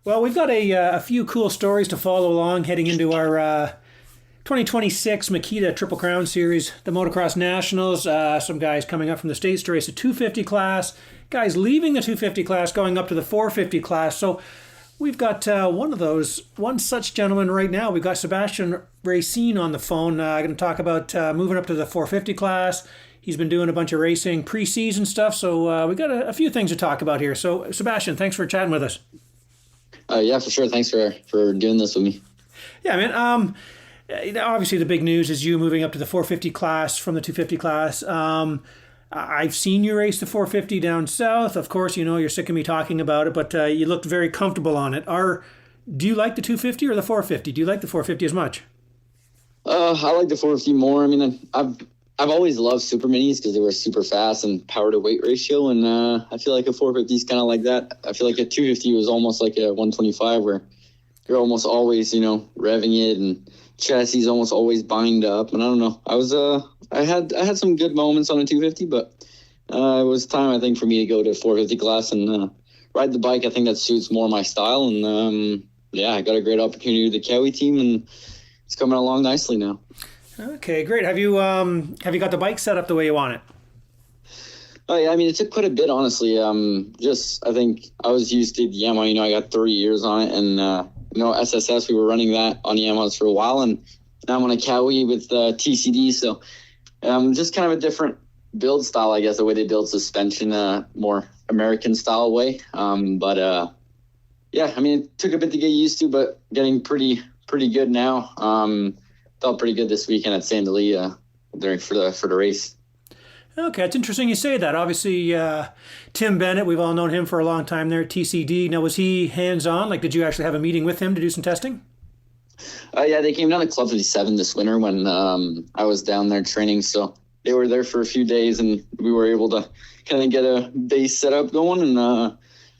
Well, we've got a few cool stories to follow along heading into our 2026 Makita Triple Crown Series, the Motocross Nationals. Some guys coming up from the States to race the 250 class, guys leaving the 250 class, going up to the 450 class. So we've got one such gentleman right now. We've got Sebastien Racine on the phone. Going to talk about moving up to the 450 class. He's been doing a bunch of racing preseason stuff, so we got a few things to talk about here. So, Sebastien, thanks for chatting with us. Yeah, for sure. Thanks for doing this with me. Yeah, man. Obviously, the big news is you moving up to the 450 class from the 250 class. I've seen you race the 450 down south. Of course, you're sick of me talking about it, but you looked very comfortable on it. Do you like the 250 or the 450? Do you like the 450 as much? I like the 450 more. I mean, I've always loved super minis because they were super fast and power to weight ratio, and I feel like a 450 is kind of like that. I feel like a 250 was almost like a 125 where you're almost always, revving it, and chassis is almost always bind up. And I don't know. I had some good moments on a 250, but it was time, I think, for me to go to 450 class and ride the bike. I think that suits more my style. And I got a great opportunity with the Cowie team, and it's coming along nicely now. Okay, great. Have you got the bike set up the way you want it? Oh yeah, I mean, it took quite a bit, honestly. I think I was used to the Yamaha. I got 30 years on it, and SSS, we were running that on Yamahas for a while, and now I'm on a Cowie with TCD. So just kind of a different build style, I guess, the way they build suspension, more American style way. I mean, it took a bit to get used to, but getting pretty good now. Felt pretty good this weekend at Saint Louis for the race. Okay, it's interesting you say that. Obviously, Tim Bennett, we've all known him for a long time there at TCD. Now, was he hands-on? Like, did you actually have a meeting with him to do some testing? Yeah, they came down to Club 57 this winter when I was down there training. So they were there for a few days, and we were able to kind of get a base setup going. And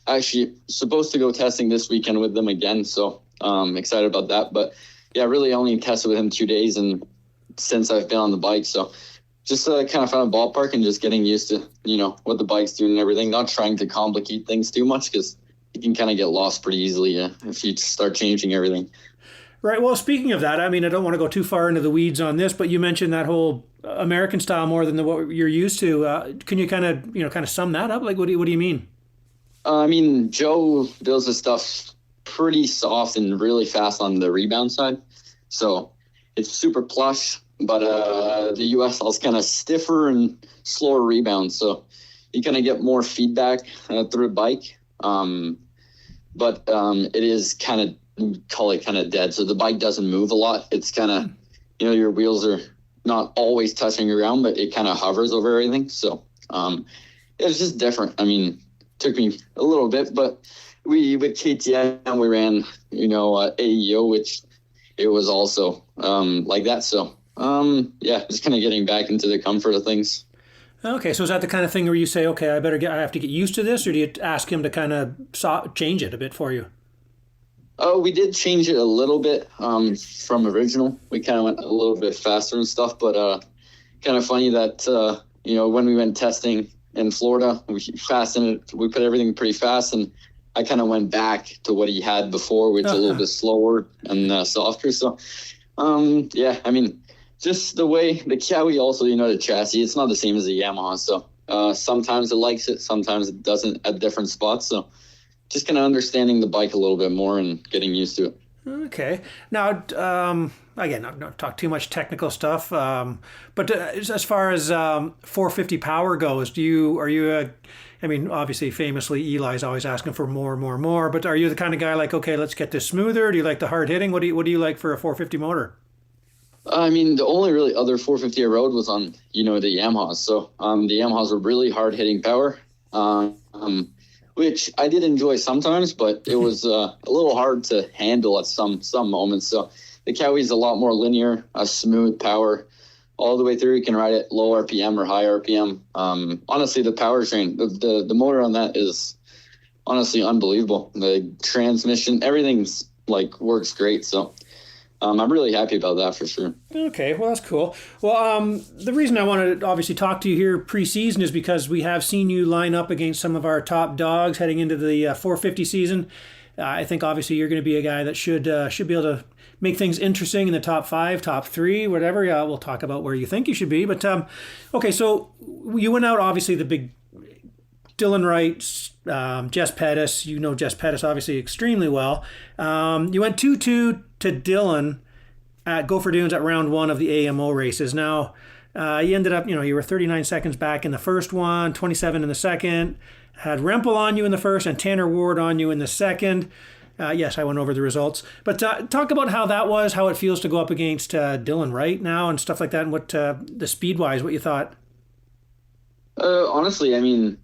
actually supposed to go testing this weekend with them again. So excited about that. But yeah, really only tested with him 2 days, and since I've been on the bike. So just kind of found a ballpark and just getting used to, what the bike's doing and everything, not trying to complicate things too much because you can kind of get lost pretty easily if you start changing everything. Right. Well, speaking of that, I mean, I don't want to go too far into the weeds on this, but you mentioned that whole American style more than what you're used to. Can you kind of sum that up? Like, what do you mean? I mean, Joe builds his stuff pretty soft and really fast on the rebound side. So it's super plush, but the USL is kind of stiffer and slower rebound. So you kind of get more feedback through a bike. But it is kind of dead. So the bike doesn't move a lot. It's kind of, your wheels are not always touching around, but it kind of hovers over everything. So it's just different. I mean, it took me a little bit, but with KTM, we ran, AEO, which it was also like that. So, just kind of getting back into the comfort of things. Okay, so is that the kind of thing where you say, okay, I have to get used to this, or do you ask him to kind of change it a bit for you? Oh, we did change it a little bit from original. We kind of went a little bit faster and stuff, but kind of funny that, when we went testing in Florida, we put everything pretty fast, and I kind of went back to what he had before, which is a little bit slower and softer. So, I mean, just the way the Cowie also, the chassis, it's not the same as the Yamaha. So sometimes it likes it, sometimes it doesn't at different spots. So just kind of understanding the bike a little bit more and getting used to it. Okay. Now, again, not talk too much technical stuff, but as far as 450 power goes, obviously, famously, Eli's always asking for more, but are you the kind of guy like, okay, let's get this smoother? Do you like the hard hitting? What do you like for a 450 motor? I mean, the only really other 450 I rode was on, the Yamahas. So the Yamahas were really hard hitting power, which I did enjoy sometimes, but it was a little hard to handle at some moments. So the Cowie is a lot more linear, a smooth power all the way through. You can ride it low RPM or high RPM. Honestly, the powertrain, the motor on that is honestly unbelievable. The transmission, everything's works great. So I'm really happy about that for sure. Okay, well, that's cool. Well, the reason I wanted to obviously talk to you here preseason is because we have seen you line up against some of our top dogs heading into the 450 season. I think obviously you're going to be a guy that should be able to make things interesting in the top 5, top 3, whatever. We'll talk about where you think you should be. But okay, so you went out, obviously the big Dylan Wright, Jess Pettis. You know Jess Pettis obviously extremely well. You went 2-2 to Dylan at Gopher Dunes at round 1 of the AMO races. Now, you ended up, you were 39 seconds back in the first one, 27 in the second. Had Rempel on you in the first and Tanner Ward on you in the second. Yes, I went over the results. But talk about how that was, how it feels to go up against Dylan Wright now and stuff like that, and what the speed-wise, what you thought. Honestly, I mean,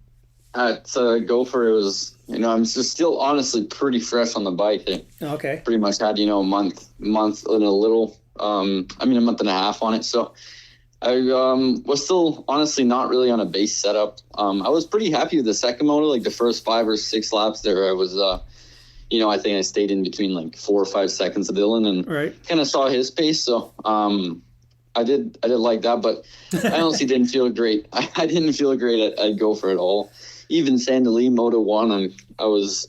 at Gopher, it was, I'm just still honestly pretty fresh on the bike. Okay. Pretty much had, a month and a little, a month and a half on it. So I was still honestly not really on a base setup. I was pretty happy with the second moto, like the first 5 or 6 laps there. I was, I think I stayed in between like 4 or 5 seconds of Dylan and kind of saw his pace. So I did like that, but I honestly didn't feel great. I didn't feel great at Gopher at all. Even Sandali Moto 1, I was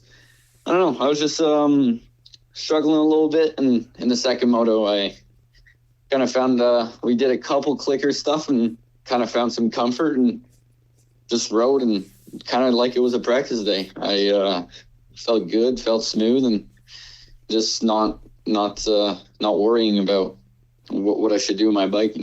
just struggling a little bit. And in the second moto, I kind of found we did a couple clicker stuff and kind of found some comfort and just rode and kind of like it was a practice day. I felt good, felt smooth, and just not worrying about what I should do with my bike,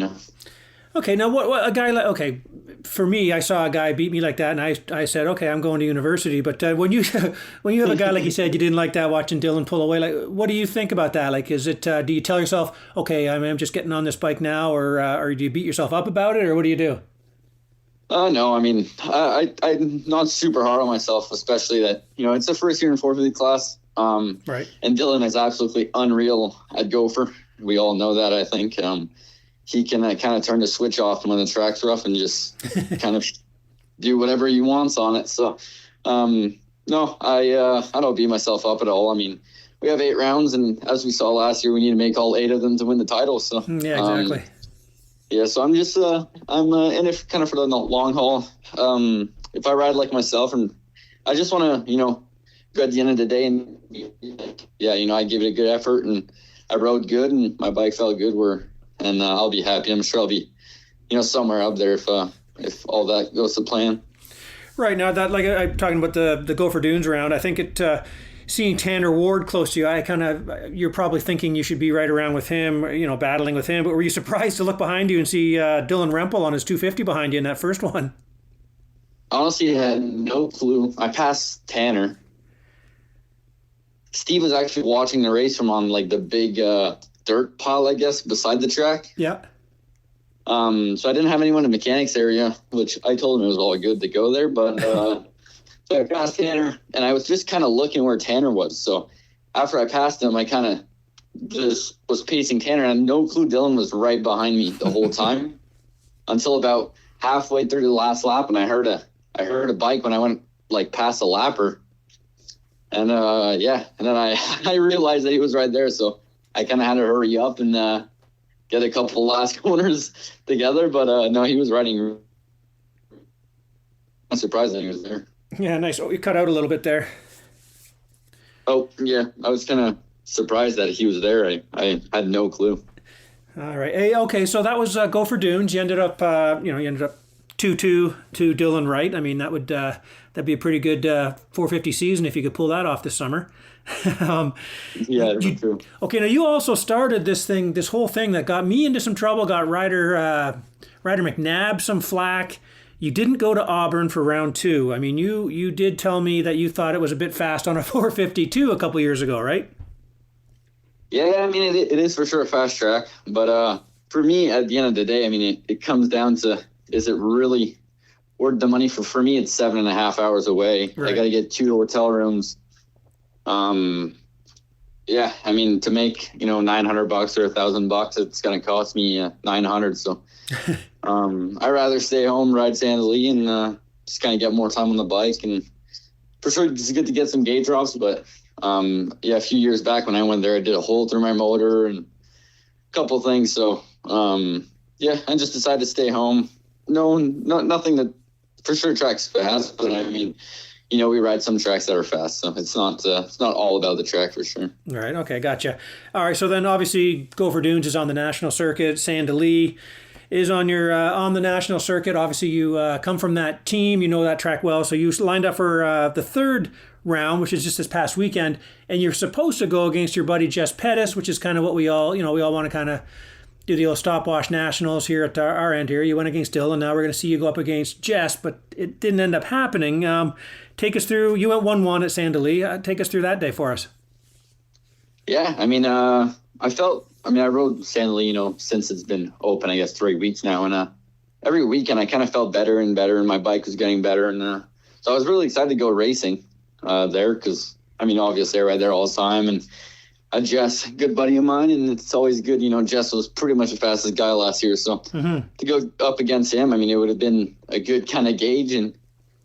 Okay, now what a guy like, for me, I saw a guy beat me like that, and I said, okay, I'm going to university. But when you have a guy like you said, you didn't like that, watching Dylan pull away, like, what do you think about that? Like, is it, do you tell yourself, okay, I'm just getting on this bike now, or do you beat yourself up about it, or what do you do? No, I mean, I'm not super hard on myself, especially that, it's the first year in 450 class. Right. And Dylan is absolutely unreal at Gopher. We all know that, I think. He can kind of turn the switch off when the track's rough and just kind of do whatever he wants on it. So, no, I don't beat myself up at all. I mean, we have 8 rounds, and as we saw last year, we need to make all 8 of them to win the title. So, yeah, exactly. Yeah, so I'm just I'm in it kind of for the long haul. If I ride like myself, and I just want to go at the end of the day and I give it a good effort, and I rode good, and my bike felt good. And I'll be happy. I'm sure I'll be somewhere up there if all that goes to plan. Right, now that, like, I'm talking about the Gopher Dunes round, I think seeing Tanner Ward close to you, you're probably thinking you should be right around with him, battling with him. But were you surprised to look behind you and see Dylan Rempel on his 250 behind you in that first one? Honestly, I had no clue. I passed Tanner. Steve was actually watching the race from on like the big dirt pile, I guess, beside the track. Yeah. So I didn't have anyone in the mechanics area, which I told him it was all good to go there. But so I passed Tanner, and I was just kind of looking where Tanner was. So after I passed him, I kind of just was pacing Tanner, and I had no clue Dylan was right behind me the whole time until about halfway through the last lap, and I heard a bike when I went like past a lapper, and and then I realized that he was right there, so I kind of had to hurry up and get a couple last corners together, but no, he was riding. I'm surprised that he was there. Yeah, nice. Oh, you cut out a little bit there. Oh, yeah. I was kind of surprised that he was there. I had no clue. All right. Hey, okay, so that was Gopher Dunes. You ended up, 2-2 to Dylan Wright. I mean, that'd be a pretty good 450 season if you could pull that off this summer. Yeah, that's true. Okay, now you also started this whole thing that got me into some trouble, got Ryder McNabb some flack. You didn't go to Auburn for round 2. I mean, you did tell me that you thought it was a bit fast on a 452 a couple years ago, right? Yeah, I mean, it is for sure a fast track. But for me, at the end of the day, I mean, it comes down to, is it really worth the money? For me, it's 7.5 hours away. Right. I got to get 2 hotel rooms. Yeah, I mean, to make, $900 or $1,000, it's going to cost me $900. So I'd rather stay home, ride Sandali, and just kind of get more time on the bike. And for sure, it's good to get some gate drops. But a few years back when I went there, I did a hole through my motor and a couple things. So I just decided to stay home. Nothing that for sure tracks fast, but I mean, we ride some tracks that are fast, so it's not all about the track for sure. All right. Okay. Gotcha. All right. So then, obviously, Gopher Dunes is on the national circuit. Sandali is on the national circuit. Obviously, you come from that team. You know that track well. So you lined up for the third round, which is just this past weekend, and you're supposed to go against your buddy Jess Pettis, which is kind of what we all want to kind of do, the old stopwatch nationals here at our end here. You went against Dylan. Now we're going to see you go up against Jess, but it didn't end up happening. Take us through. You went 1-1 at Sandali. Take us through that day for us. Yeah, I mean, I rode Sandali, since it's been open, I guess 3 weeks now, and every weekend I kind of felt better and better, and my bike was getting better, and so I was really excited to go racing there because, obviously I ride there all the time, and Jess, good buddy of mine, and it's always good. Jess was pretty much the fastest guy last year, so to go up against him, it would have been a good kind of gauge. And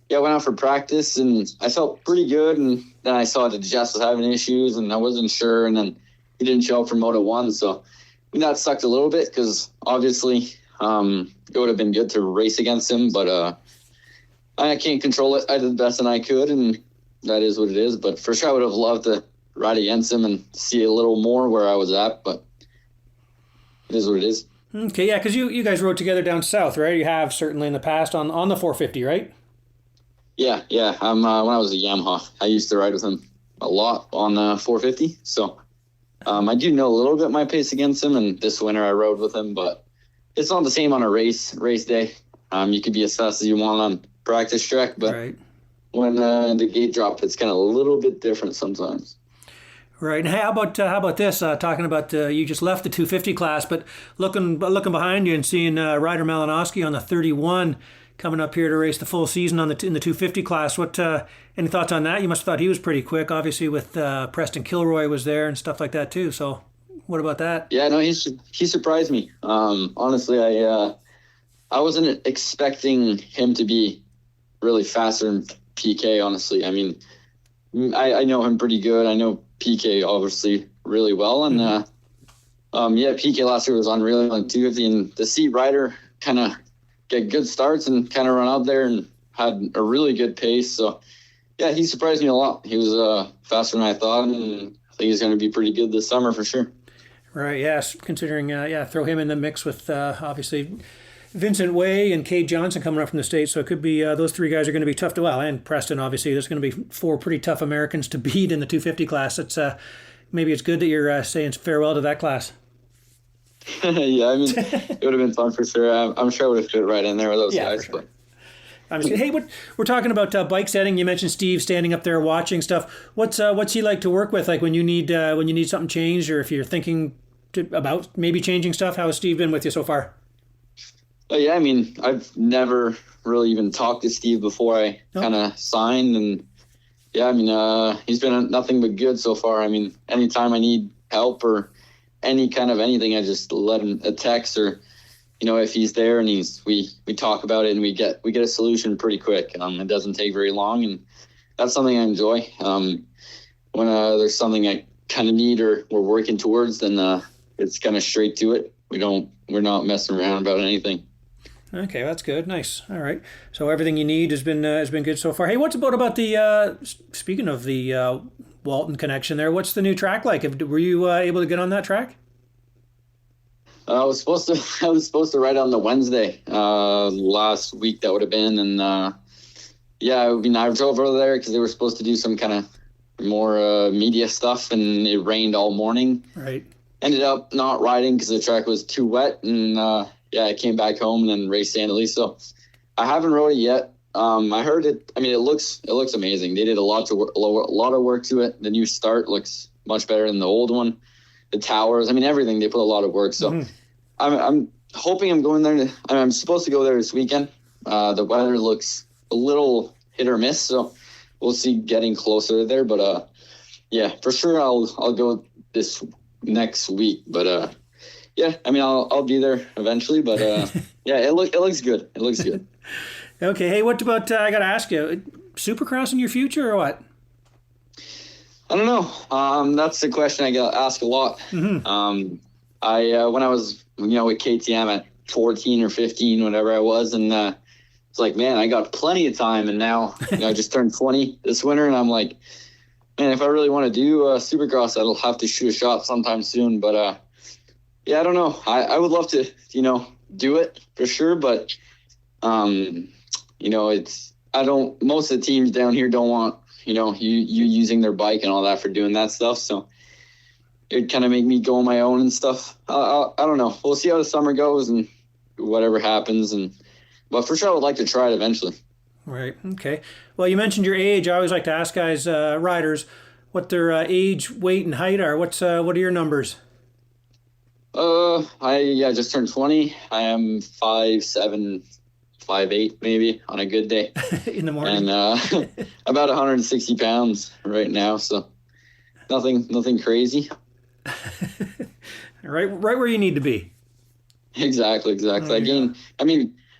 yeah, I went out for practice, and I felt pretty good. And then I saw that Jess was having issues, and I wasn't sure. And then he didn't show up for Moto 1, so that sucked a little bit because obviously it would have been good to race against him, but I can't control it. I did the best that I could, and that is what it is. But for sure, I would have loved to ride against him and see a little more where I was at, but it is what it is. Okay, yeah, because you guys rode together down south, right? You have certainly in the past on the 450, right? Yeah. When I was a Yamaha, I used to ride with him a lot on the 450, so I do know a little bit my pace against him, and this winter I rode with him, but it's not the same on a race day. You could be as fast as you want on practice track, but right. When the gate drop, it's kind of a little bit different sometimes. Right. And how about this? Talking about you just left the 250 class, but looking behind you and seeing Ryder Malinowski on the 31 coming up here to race the full season in the 250 class. What any thoughts on that? You must have thought he was pretty quick. Obviously, with Preston Kilroy was there and stuff like that too. So, what about that? Yeah, no, he surprised me. Honestly, I wasn't expecting him to be really faster than PK. Honestly, I know him pretty good. I know PK obviously really well, and PK last year was unreal on 250, and to see Ryder kind of get good starts and kind of run out there and had a really good pace. So yeah, he surprised me a lot. He was faster than I thought, and I think he's going to be pretty good this summer for sure. Right. Yes. Considering throw him in the mix with obviously Vincent Way and Cade Johnson coming up from the States, so it could be those three guys are going to be tough to and Preston, obviously. There's going to be four pretty tough Americans to beat in the 250 class. It's maybe it's good that you're saying farewell to that class. Yeah, it would have been fun for sure. I'm sure I would have fit right in there with those guys. Sure. But hey, we're talking about bike setting. You mentioned Steve standing up there watching stuff. What's he like to work with? Like when you need something changed, or if you're thinking about maybe changing stuff, how has Steve been with you so far? Yeah, I've never really even talked to Steve before I kind of signed, and he's been nothing but good so far. Anytime I need help or any kind of anything, I just let him a text, or if he's there and we talk about it and we get a solution pretty quick. It doesn't take very long, and that's something I enjoy. When there's something I kind of need or we're working towards, then it's kind of straight to it. We're not messing around about anything. Okay, that's good. Nice. All right. So everything you need has been good so far. Hey, what's about the speaking of the Walton connection there? What's the new track like? Were you able to get on that track? I was supposed to ride on the Wednesday last week. That would have been, and I drove over there because they were supposed to do some kind of more media stuff, and it rained all morning. Right. Ended up not riding because the track was too wet, and I came back home and then raced Sandali. So I haven't rode it yet. I heard it. It looks amazing. They did a lot of work to it. The new start looks much better than the old one. The towers, everything. They put a lot of work. So I'm hoping I'm going there. I'm supposed to go there this weekend. The weather looks a little hit or miss, so we'll see getting closer there. But for sure I'll go this next week. But I'll be there eventually. But it looks good. It looks good. Okay. Hey, what about? I got to ask you, Supercross in your future or what? I don't know. That's the question I get asked a lot. Mm-hmm. When I was, with KTM at 14 or 15, whatever I was, and it's like, man, I got plenty of time. And now, I just turned 20 this winter, and I'm like, man, if I really want to do Supercross, I'll have to shoot a shot sometime soon. But yeah, I don't know. I would love to, do it for sure. But most of the teams down here don't want, you using their bike and all that for doing that stuff. So it'd kind of make me go on my own and stuff. I don't know. We'll see how the summer goes and whatever happens. But for sure, I would like to try it eventually. Right. Okay. Well, you mentioned your age. I always like to ask guys, riders, what their age, weight, and height are. What are your numbers? I just turned 20. I am 5'7", 5'8", maybe on a good day. In the morning. And about 160 pounds right now. So nothing crazy. Right where you need to be. Exactly.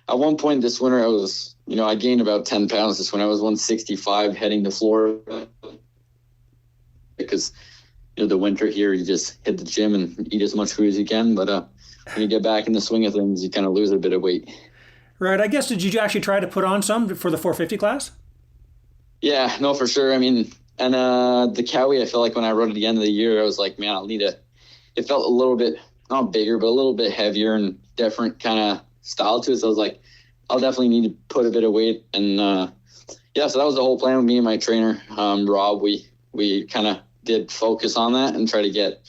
At one point this winter, I gained about 10 pounds this winter. I was 165 heading to Florida because, the winter here, you just hit the gym and eat as much food as you can. But when you get back in the swing of things, you kind of lose a bit of weight. Right. I guess, did you actually try to put on some for the 450 class? Yeah, no, for sure. And the Cowie, I feel like when I rode it at the end of the year, I was like, man, it felt a little bit, not bigger, but a little bit heavier and different kind of style to it. So I was like, I'll definitely need to put a bit of weight. And so that was the whole plan with me and my trainer, Rob. We kind of did focus on that and try to get,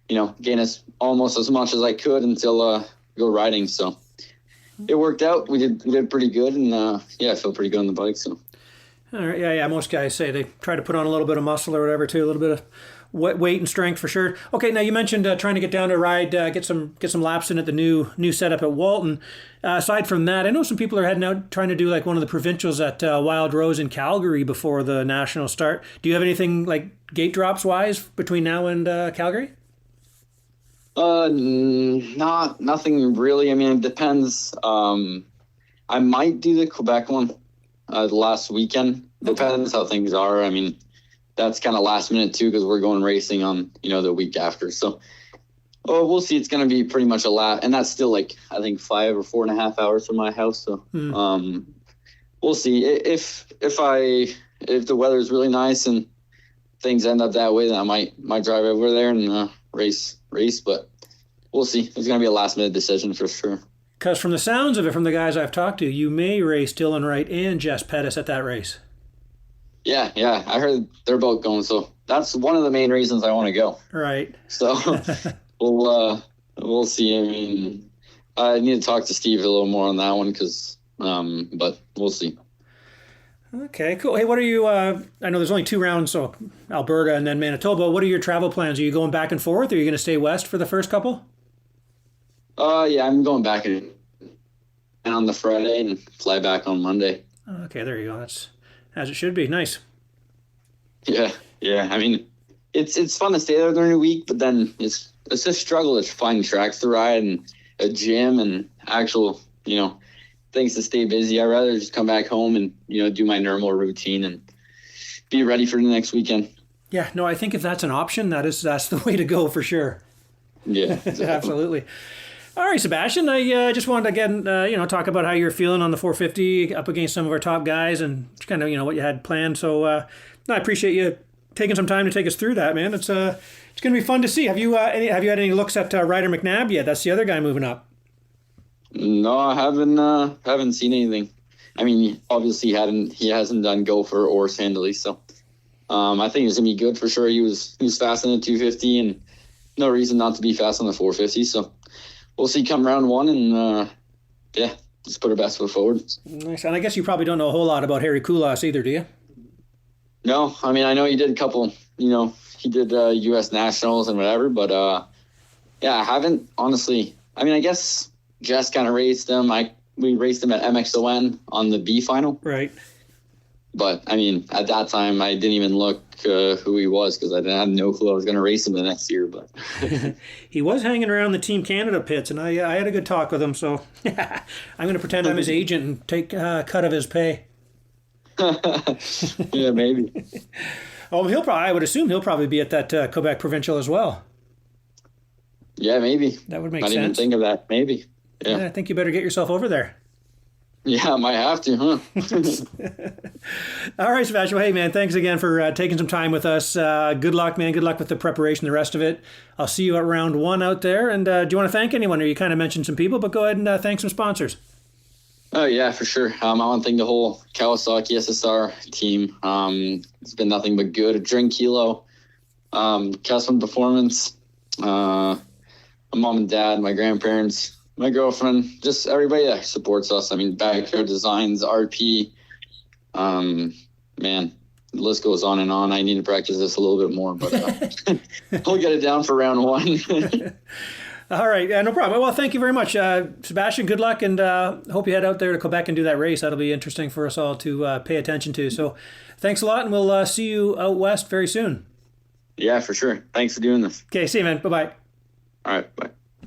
gain almost as much as I could until go riding. So it worked out. We did pretty good, and I feel pretty good on the bike. So. All right. Yeah. Most guys say they try to put on a little bit of muscle or whatever too, a little bit of weight and strength for sure. Okay. Now you mentioned trying to get down to ride, get some laps in at the new setup at Walton. Aside from that, I know some people are heading out trying to do like one of the provincials at Wild Rose in Calgary before the national start. Do you have anything like gate drops wise between now and Calgary? Nothing really. It depends. I might do the Quebec one the last weekend. Depends how things are. That's kind of last minute too, because we're going racing on, the week after. So, we'll see. It's going to be pretty much a lap, and that's still like, I think 5 or 4.5 hours from my house. So, we'll see. If the weather's really nice and things end up that way, then I might drive over there and race. But we'll see. It's going to be a last minute decision for sure. Because from the sounds of it, from the guys I've talked to, you may race Dylan Wright and Jess Pettis at that race. Yeah. I heard they're both going, so that's one of the main reasons I want to go. Right. So we'll see. I need to talk to Steve a little more on that one, but we'll see. Okay, cool. Hey, what are you? I know there's only 2 rounds, so Alberta and then Manitoba. What are your travel plans? Are you going back and forth, or are you going to stay west for the first couple? Yeah, I'm going back on the Friday and fly back on Monday. Okay, there you go. That's as it should be. Nice. Yeah. It's fun to stay there during the week, but then it's a struggle to find tracks to ride and a gym and actual, things to stay busy. I'd rather just come back home and, do my normal routine and be ready for the next weekend. Yeah, no, I think if that's an option, that's the way to go for sure. Yeah, exactly. Absolutely. All right, Sebastien, I just wanted to, again, talk about how you're feeling on the 450 up against some of our top guys and kind of, what you had planned. So I appreciate you taking some time to take us through that, man. It's going to be fun to see. Have you had any looks at Ryder McNabb yet? That's the other guy moving up. No, I haven't seen anything. Obviously he hasn't done Gopher or Sandley, so I think it's gonna be good for sure. He was fast on the 250 and no reason not to be fast on the 450. So we'll see come round 1 and just put our best foot forward. Nice. And I guess you probably don't know a whole lot about Harry Koulas either, do you? No, I know he did a couple. He did U.S. Nationals and whatever, but I haven't honestly. I guess Jess kind of raced him. We raced him at MXON on the B final. Right. But, at that time, I didn't even look who he was because I had no clue I was going to race him the next year. But he was hanging around the Team Canada pits, and I had a good talk with him. So I'm going to pretend I'm his agent and take a cut of his pay. Yeah, maybe. I would assume he'll probably be at that Quebec Provincial as well. Yeah, maybe. That would make sense. sense. Not even think of that. Maybe. Yeah. I think you better get yourself over there. Yeah, I might have to, huh? All right, Sebastien. Well, hey, man, thanks again for taking some time with us. Good luck, man. Good luck with the preparation, the rest of it. I'll see you at round 1 out there. And do you want to thank anyone? Or you kind of mentioned some people, but go ahead and thank some sponsors. Oh, yeah, for sure. I want to thank the whole Kawasaki SSR team. It's been nothing but good. Drink Kilo, Custom Performance, my mom and dad, my grandparents, my girlfriend, just everybody that supports us. I mean, Backyard Designs, RP, man, the list goes on and on. I need to practice this a little bit more, but we'll get it down for round 1. All right, no problem. Well, thank you very much, Sebastien. Good luck, and hope you head out there to Quebec and do that race. That'll be interesting for us all to pay attention to. So thanks a lot, and we'll see you out west very soon. Yeah, for sure. Thanks for doing this. Okay, see you, man. Bye-bye. All right, bye.